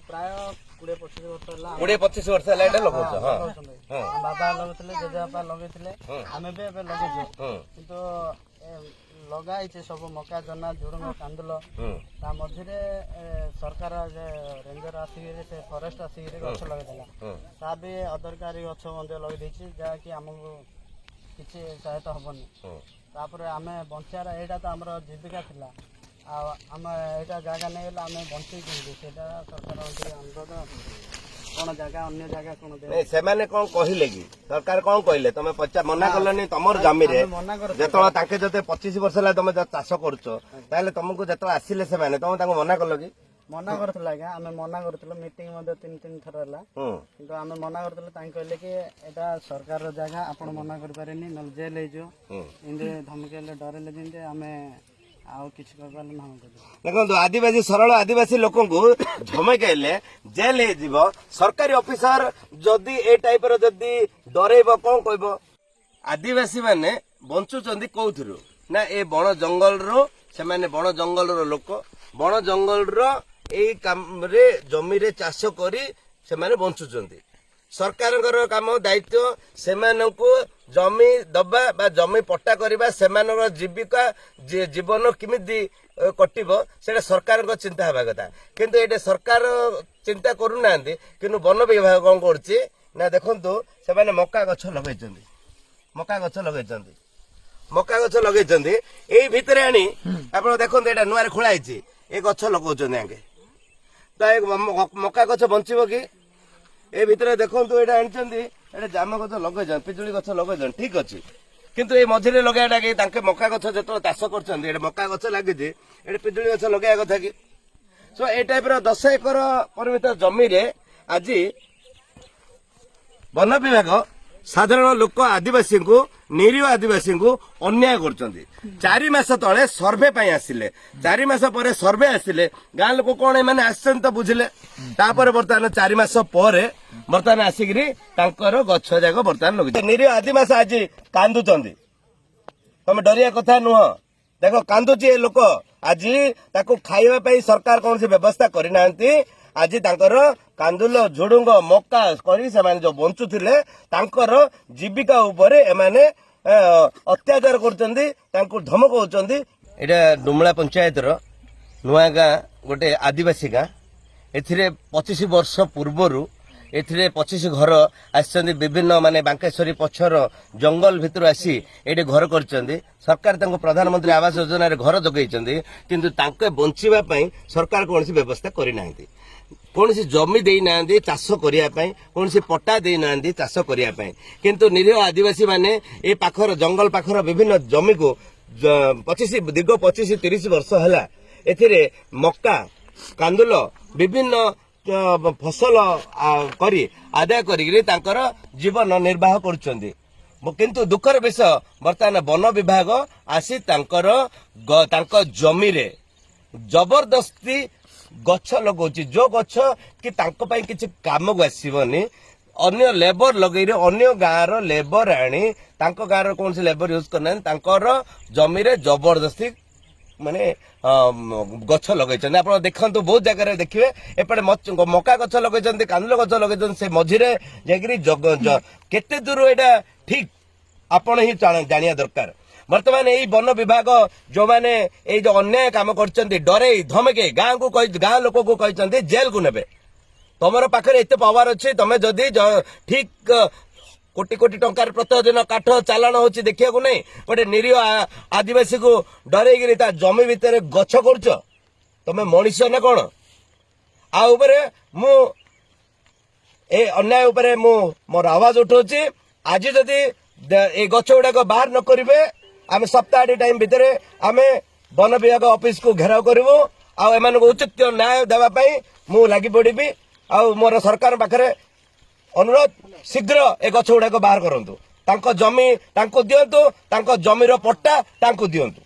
प्राय 20-25 वर्ष बाबा लगुले जेजेबापा लगे आम भी लगे कि लगाई सब मका जना झुड़ंग कांदुल ता मझे सरकार रेंजर आसिक फरेस्ट आसिक गछ लगे ता भी अदरकारी गछ लगे जहाँकि आमको किसी सहायता हेनी तापर आम बचार यहाँ तो आम जीविका थिला आम यहाँ जगह नहीं आम बचे कि सरकार अनुरोध कौन जगह अन्य जगह कौन से कौन कहले कि सरकार कौन कहले तुम पचा मना कलनी तुम जमी जो 25 वर्ष है तुम चाष कर तुमको जो आसिले से तुम मना कल कि मना करथिला आज्ञा आमे मना करथिलो मीटिंग मध्ये 3 थर हला किंतु आमे मना करथिलो ताई कहले कि एटा सरकार रो जगह आपण मना कर पारेनी न जेल हे जो इंदे धमकेले डरेले जिंदे आमे आउ किछ करबाल न हम देखो आदिवासी सरल आदिवासी लोक को धमकेले जेल हे जीव सरकारी ऑफिसर जदी ए टाइप रो जदी डरेबो कोन कहबो आदिवासी माने बंचुचंदी कोथुरु ना ए बण जंगल रो से माने बण जंगल रो लोक बण जंगल रो एई काम रे जमी रे चाष करी से माने बंचुचंदी सरकार काम दायित्व से जमी दबा बा जमी पट्टा करबा सेमानर जीविका जीवन किमिति कटिबो सेटा सरकार को चिंता हेबा कथा किंतु एटे सरकार चिंता करू नांदी किंतु वन विभाग कोन करछि ना देखंतु से माने मक्का गछ लगैचंदी मक्का गछ लगैचंदी एई भितरे आनी आपण देखंतु एटा नुआरे खोला हिची ए गछ लगौचंदी आगे तो मक्का गछ बंचिबो कि ए भितर देखो ये आनी जाम गछ लगे पिजुली गछ लगे ठीक अच्छे किंतु ये मझे लगाटा कि मका गछ जो चाष कर मका गछ लगे पिजुली गछ लगे कथा कि सो ए टाइप 10 एकर परिमित जमी रे आज वन विभाग साधारण लोक आदिवासी को निरीह आदिवासी को अन्याय कर 4 मास तले सर्वे आसिले 4 मास पर सर्वे आसिले गाँ लोक कौन मैंने आसन तो बुझिले तापर बर्तमान 4 मास पर बर्तमान आसिक गछ जाक बर्तमान लगे निरीह आदिवासी आज कांदुचंदी तुम डरिया कथा नुह देख कांदुची लोक आज खाइबा सरकार कौन व्यवस्था करना आज कांदुल झुडुंग मक्का करी से जो बंचुले जीविका उपर एमाने अत्याचार कर धमकाउछंदी। एटा डुमला पंचायत रो नुआ गाँ गोटे आदिवासी गाँ एथिरे 25 वर्ष पूर्वरु एथिरे 25 घर आछंदी विभिन्न माने बांकेश्वरी पछर जंगल भितर आसी एटे घर करचंदी सरकार तांको प्रधानमंत्री आवास योजना रे घर जगैचंदी किंतु तांके बंचिबा पई सरकार कोनसी व्यवस्था करि नाहिंती कौन सी जमी दे ना चाष करने कौन सी पट्टा दे ना चाष करने किंतु निरीह आदिवासी माने ए पाखर जंगल पाखर विभिन्न जमी को 25 दीर्घ 25-30 वर्ष है एथिरे मक्का कांदुल विभिन्न फसल करी आदाय करी जीवन निर्वाह करुछंदी किंतु दुखर विषय बर्तमान वन विभाग आसी तांको जमी रे जबरदस्ती गछ लगौची जो गछ कि तांको पाई किछि काम को आसीबनी अन्य लेबर लगैरे अन्य गाँव लेबर आनी तांको गाँव कौन से लेबर यूज करना तांकर जमी रे जबरदस्ती माने गछ लगैछन आप देखंतु बहुत जगह देखिए एपटे मका गछ लगैछन कांदुल गछ लगैछन से मझिरे जेकरी केते दूर एटा ठीक आपण ही जानिया दरकार वर्तमान यही वन विभाग जो माने जो अन्याय काम कर डरे धमके गाँ को गाँ लोक को कहते जेल को नेबे तुम पाखे एत पावर अच्छे तुम जदि ठीक कोटी कोटी टंकार प्रतिदिन काठ चालाण होची देखिया को नहीं गोटे निरीह आदिवासी को डरे जमी भितर गछ कर तुम मनीष ना कौन आ मु ए अन्याय उपरे मु मोर आवाज उठाऊची आज जदि ए गछ गुड़ाक बाहर न करेंगे आम सप्ताह टाइम भितर आम वन विभाग ऑफिस को घेराव करूँ आम उचित न्याय देवाई मु लगी पड़ी आ मोर सरकार पाखे अनुरोध शीघ्र ए गछ गुड़ाक बाहर करंतु जमी दिंतु जमीर पट्टा दिंतु।